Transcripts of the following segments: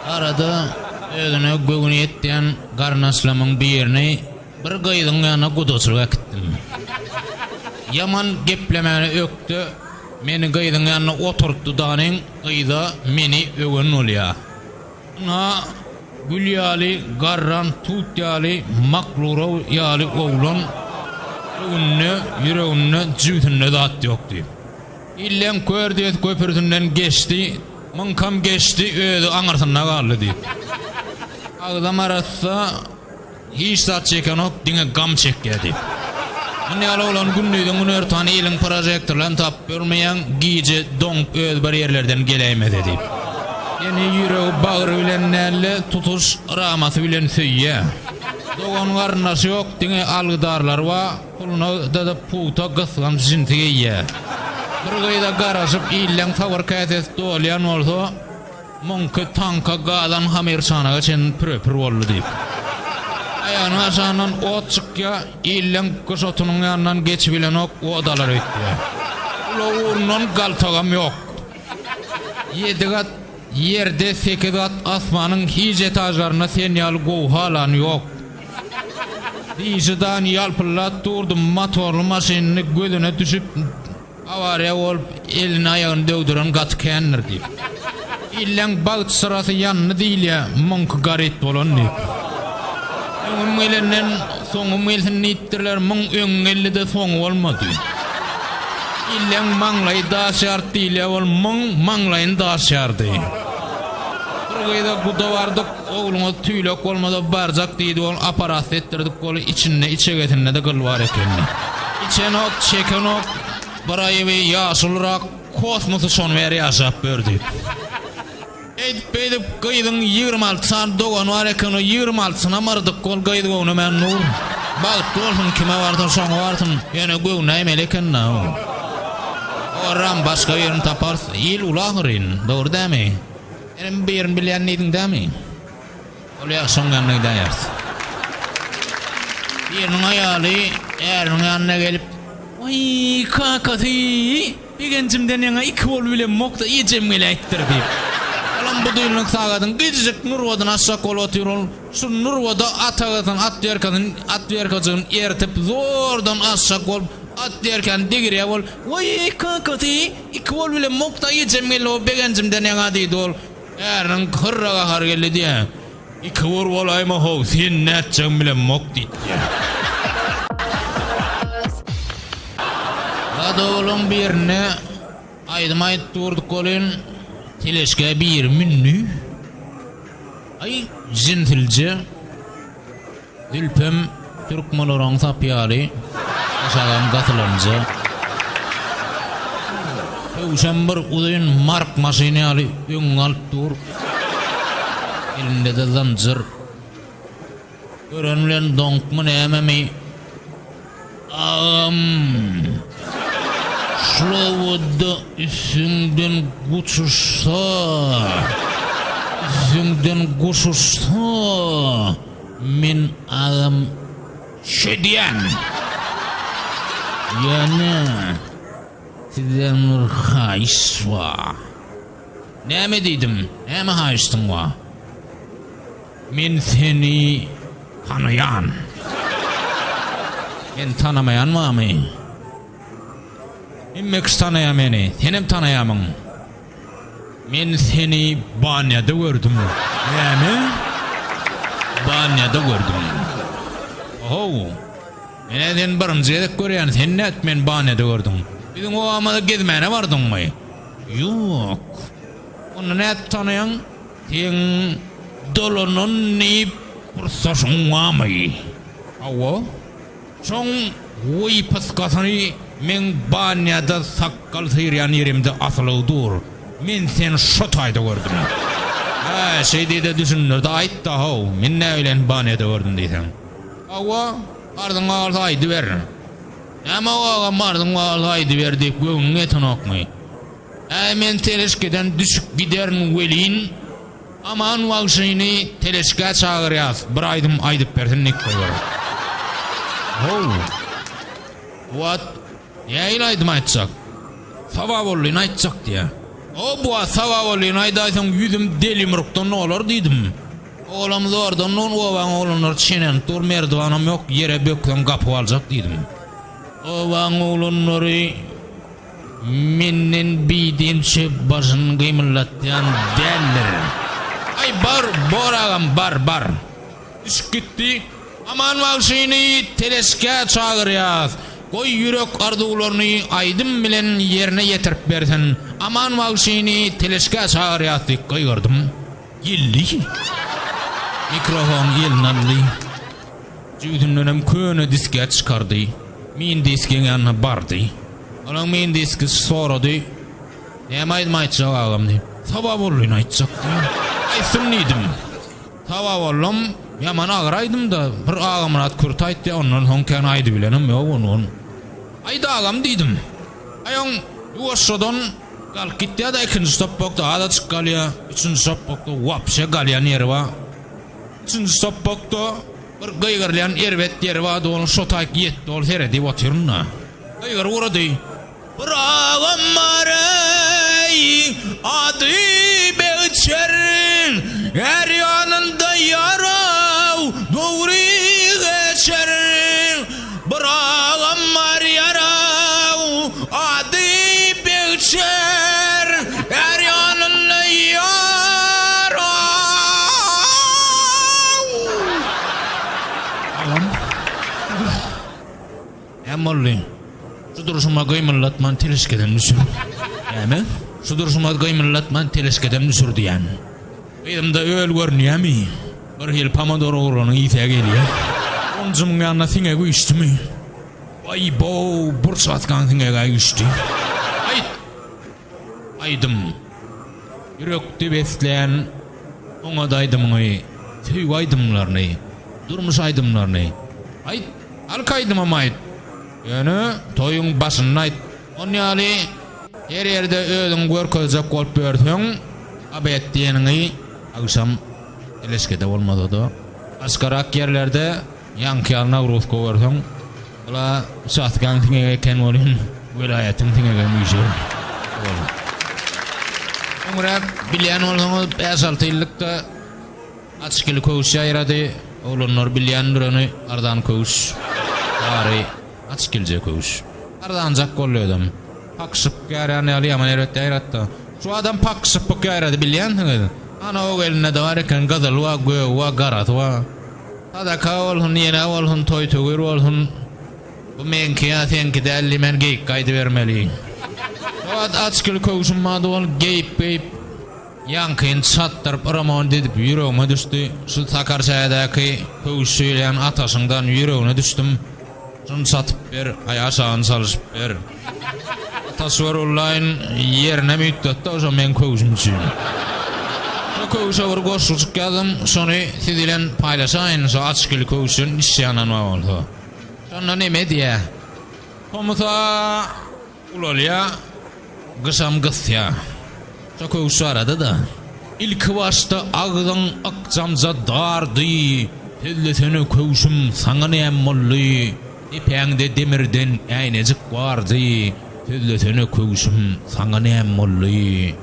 Arada özüne gögünü etdiyen garnaşlamın birini bir gıydın yanına gudoçluğa gittim. Yaman geplemeni öktü, meni gıydın yanına oturttu danin, gıyda meni ögün olya. Na Gülyali, garran, tutyali, makluro yali oğlan önüne, yüreğine, cüvtünne de at yoktu. İllen kördiyet köpürtünden geçti, mınkam geçti, ödü anırsına kaldı deyip. Ağdam arası hiç saat çeken ok, dine gam çekkedi. Anne ala olan günlüydün bunu örtani ilin projektörlen tap görmeyen giyici donk öd bariyerlerden geleyme dedi. Yani yüreği bağırı bilen nelle tutuş raması bilen süyye. Doğan garnası yok dine algıdarlar va kuluna da puta gısgan jintiye. Bir gıyda garasıp illen favor kaytes doğlayan olsa Monke tanka gadan hamir sana geçen püröpür oldu deyip. Ayağını aşağından o çıkya, illen kısotunun yanından geçibilen ok, o odalar öttü. Ula uğrundan galtagam yok. 7 kat yerde 8 kat asmanın hiç etajlarına senyal gohalan yok. Dişidan yalpılla durdum motorlu maşinini gözüne düşüp avariya olup elini ayağını dövdüren kat kendir deyip. İllen bağıt sırası yanını değil ya, monk garit olan deyip. Öngelinden soňu melsin ittirler, mıň öngeli de soňu olmady. İllen maňlay da şart diýle ol, mıň maňlaýyn da şardy. Burgaýda guda bardyk, oğluňa tüýlek bolmada barjak diýdi, ol aparat etdirdik, ol içinde içegetinde de gıl bar ekenni. İçen ok, çeken ok, biraýby ýaşylyrak kosmosy şon bäri ýaşap berdi. Edip gıydın 26 saat doğan var ekonu 26'sına mardık kol gıydı onu men nur. Bağıttı olsun kime vardın sonra vardın yine göğüne emeleken na o. Oran başka yerin taparsın. İl ulağırın doğru değil mi? Benim bir yerin bilen neydin değil mi? Öyle son yanına dayarsın. Birinin ayalı erinin yanına gelip vay kakatı bir gencimden yana 2 ol bile mokta iyicem bile ettir deyip. Bu düğünlük sağladın, gidecek Nurva'dan aşağı kol atıyor, şu Nurva'da at yerkazın ertip zordan aşağı kol at yerken digiriye ol, vay kakatı, 2 ol bile mokta yiyeceğim gel o begencimden yana deydi ol, erinin kırrağa har geldi diye, 2 ol ayma ho, sen ne edeceğim bile mok deydi diye. Hadi oğlum birine, aydım ayt durduk olun, Teleşke bir münlü ay zintilce Dülpem Türkmenoran tapyali aşağım katılınca Hevşem bir udayın mark maşini ali ön alt dur elinde de zanzır öğrenilen donkmun ememi ağam Şlovada üstünden kuçuşsa min ağam şediyen yani sizden bir haiş var. Ne mi dedim? Ne mi haiştin var? Min seni tanıyan. Ben tanımayan var mı? İmmek tanıyam beni, senim tanıyamın. Men seni Banya'da gördüm. Yani? Banya'da gördüm. Oho. Men sen birinci edip görüyen, sen ne et men Banya'da gördüm. Bizim o amada gezmeyene vardın mı? Yok. Onu ne et tanıyan? Sen dolunun ne pırsasın var mı? Ava? Son uy pıskasını men Banya'da sakkal sıyıryan yerimde asılı dur. Men sen şotayda gördüm. Şey de düşünülür de ait da ho. Men ne öyle Banya'da gördüm deysen. Ava ardın ağırda aydı ver. Ama o ağam ardın ağırda aydı ver deyip göğün etin okmayı. Men teleşkeden düşük giderin velin. Aman vakşini teleşke çağır yaz. Bir aydım aydıp versin ne koyuyor. Ho. What? Ya ilaydım aytsak. Sabah ollayın aytsak diye. O bu sava bolyn aydaýsaň yüzüm deli murukdan olar diýdim. Oğlam zordan non owan oğlanlar çenen dur merdivanam yok yere böklen kapı aljak diýdim. Owan oğlanlary menden biýdinçe başyny gymylatýan däldir. Ay bar agam bar. İş gitdi. Aman wagşyny teleske çagyrýar. Goý ýürek arzuwlaryny aýdym bilen ýerine ýetirip bersen. Aman wagşyny teleske çagyrýar diýip goýgardym. Geldi. Mikrofon elnaldy. Jüdümden köne diske çykardy. Men diskeň ýanyna bardy. Olam men diski sorady. Näme aýtmaýçak agam diýip. Sabab bolýan aýtjakdy. Aýsym nidim. Sabab bolam. Yaman ağraydım da bir ağamın at kürt aýtdy ondan soň kan aýdy bilenim ýok onun. Aýda agam diýdim. Aýoň ýuwaşdan galyp gitdi da ikinji stopbokda ada çykgalýa, üçünji stopbokda wapşe galýan ýeri bar. Üçünji stopbokda bir gıýgyrlayan erbet ýeri bar, onu şotaýk ýetdi ol seredi oturna. Gıýgyr urady. Bir agam bar ady beçerin her ýanynda ýaraw dogry geçerin. Bir agam bar ýaraw ady beçer her ýanynda ýaraw. Agam Emolly şu duruşuma gıymıllatman teleskeden düşür. Äme? Şu duruşuma gıymıllatman teleskeden düşürdü yani. Elimde öl görnýärmi? Bir hil pomodoro uğranyň ýysa gelýär. Onjumyň ýanyna siňe güýşdimi? Ay bo, bursatkan siňe güýşdi. Aýdym. Ýürekde besleýän oňa daýdymyňy, süýg aýdymlaryny, durmuş aýdymlaryny. Aýt, alkaýdym amaýt. Yani toyun başını ayt. On ýaly her ýerde özüň görkezek bolup berseň, abet diýeniňi aksam eleskede bolmady da. Askarak ýerlerde ýankyalna urusga berseň, ola satgan tiňe eken bolyn, welaýatyň tiňe müýjer. Umra bilýän bolsaňyz 5-6 ýyllykda açkyly köwüş ýaýrady. Oğlanlar bilýän durany ardan köwüş. Bary açkylja köwüş. Ardanjak bolýardym. Pakşyp gärän ýaly ýaman eretde ýaratdy. Şu adam pakşyp gäredi bilýänsiňiz. Ana o gelne de bar eken gazyl we göw we garat we. Sadaka bolsun ýene bolsun toý tögür bolsun. Bu menki ýa-senki dälli men geyik gaýdy bermeli. Owat açkyl köwüşüm mady bol geyip yankyn çatdyryp ramon edip ýüregime düşdi. Şu Sakarçaýdaky köwüş söýleýän ataşyňdan ýüregine düşdüm. Şunu satıp ber, ayaşağını salıp ber. Tasvir olayın yerine müddet de o zaman ben köwüşüm için. O köwüşe bir goşçuluk geldim, şonu sizilen paylaşayın, şu açkyly köwüşün isyanan var oldu. Şonda neme diye? Komuta ulolya, gısam gısya. Şu köwüşü aradı da. İlk başta ağdan akcamza dardı, tellesene köwüşüm saňa näme boldy? Epeňde demirden äýnejik bardy. Tellesene köwüşüm saňa näme boldy?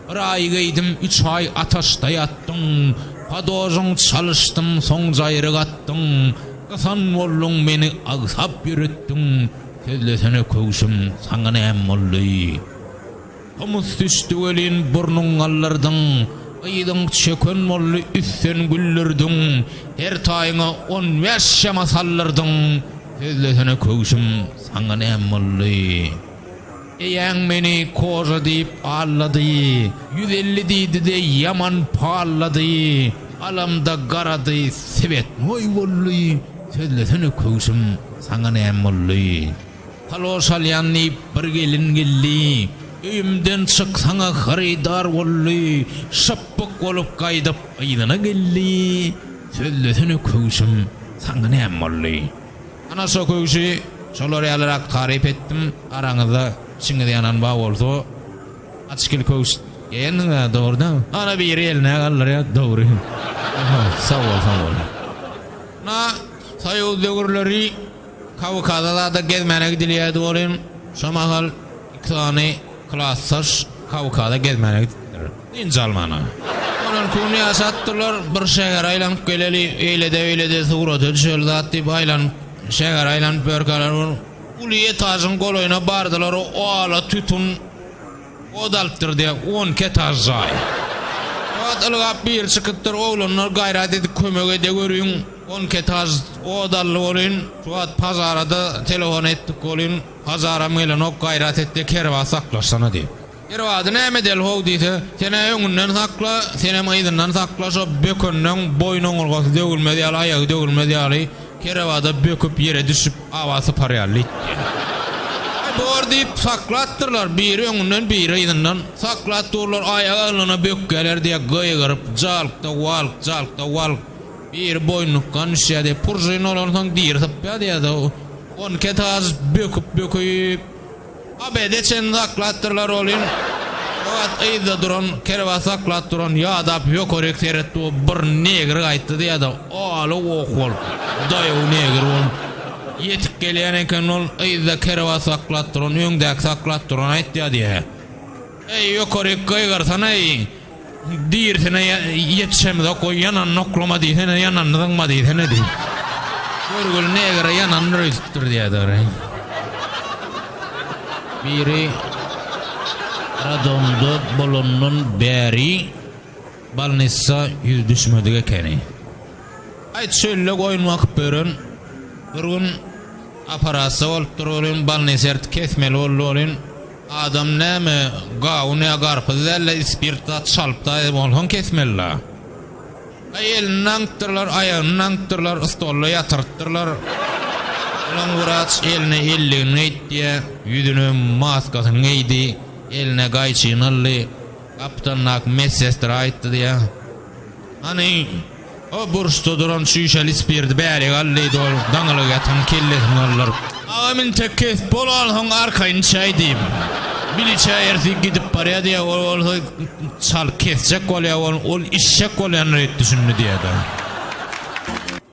Bir ay gaýdym, 3 ay ataşda ýatdyň. Padoryň çalyşdym, soň jaýry gatdyň. Gasan bollung meni agsap ýüretdiň. Tellesene köwüşüm saňa näme boldy? Homuz düşdi welin burnuň allardyň. Aýdyň çöken molly üssen güllürdiň. Her taýyňa 15 şama sallardyň. Tellesene köwüşüm saňa näme boldy? Eýäň meni koza diýip allady. 150 diýdi de ýaman pallady. Alamda garady sebet moý boldy. Tellesene köwüşüm saňa näme boldy? Halos alýanny bir gelin geldi. Öýümden çyksaňa haridar boldy. Şapyk bolup gaýdyp aýdyna geldi. Tellesene köwüşüm saňa näme boldy? Ana şu köwüşi şolar ýalarak taryp etdim. Araňyzda çiňde ýanan ba bolsa, açkyly köwüş ýene dogruda. Ana bir ýerine gallar ýa dogry. Sağ ol. Na saýul döwürleri Kavkazada gezmene gidilýärdi bolyn. Şamahal 2 tane klassdaş kavkada gezmene gittiler. İnce Almana. Onun kunu yasattılar, bir şeher aylanıp geleli, eyle de suğratı çöldat deyip aylanıp, şeher aylanıp börkalar, ulu etajın koloyuna bardılar, o ala tütün odalıptır diye 10 ketaj zay. Atılgap bir çıkıttır, oğlunlar gayret edip kömöge de görüyün, 10 ketaj odalı olun, suat pazarada telefon ettik olun, pazara mıyla nok gayret etti, kerva saklasana deyip. Kervadı ne medel hov deyse, sene öngünden sakla, sene maydından sakla, so bökönden boynun olgası dövülmedi al, ayağı dövülmedi al, kervada böküp yere düşüp avası parayallı itti. Doğru deyip saklattırlar, biri öngünden biri izinden saklattırlar, ayağına bökkeler diye gıygırıp, calkta valk, bir boynukkan şede, purzuyun olansan dirtip ya diye de, 10 ketaz böküp, abede sen saklattırlar olun. Oat eyda duran, kerva saklattıran, ya da yokorek seyretti o bir negri ayttı diye de, oğlu okul, dayağı negri ol. Yetik geleyen eken ol, eyda kerva saklattıran, öngdek saklattıran ayttı ya diye. Ey yokorek gaygarsan ey, dirsene yetişemde koy, yanan noklama diysene, yanan nıdınma diysene diy. Görgül negri yanan rüstür diye de. Biri Radomda bolonun beri balnissa yüz düşmödüge ekeni. Ayt şöyle koyunmak börün, bir gün aparası olturulun, balnissert kesmeli olurun, adam näme gağı ne garpı zelle ispirta çalpta olun kesmeli. Elini nankdırlar, ayağını nankdırlar, stollu yatırttırlar. Ulan Murat eline elliğini etti, yüzünü maskasını giydi, eline gayçığını aldı, kaptanlık mesesleri ayttı diye. Hani o burçta duran şişeli ispirdi beri gallıydı o dağılık yatan kellesini alırlar. Ağamin tek kes bol alın arkayın çay deyip. Bili çay ersi gidip paraya diye, o çal kesecek ol ya, ol işecek ol yanır etti şimdi diye de.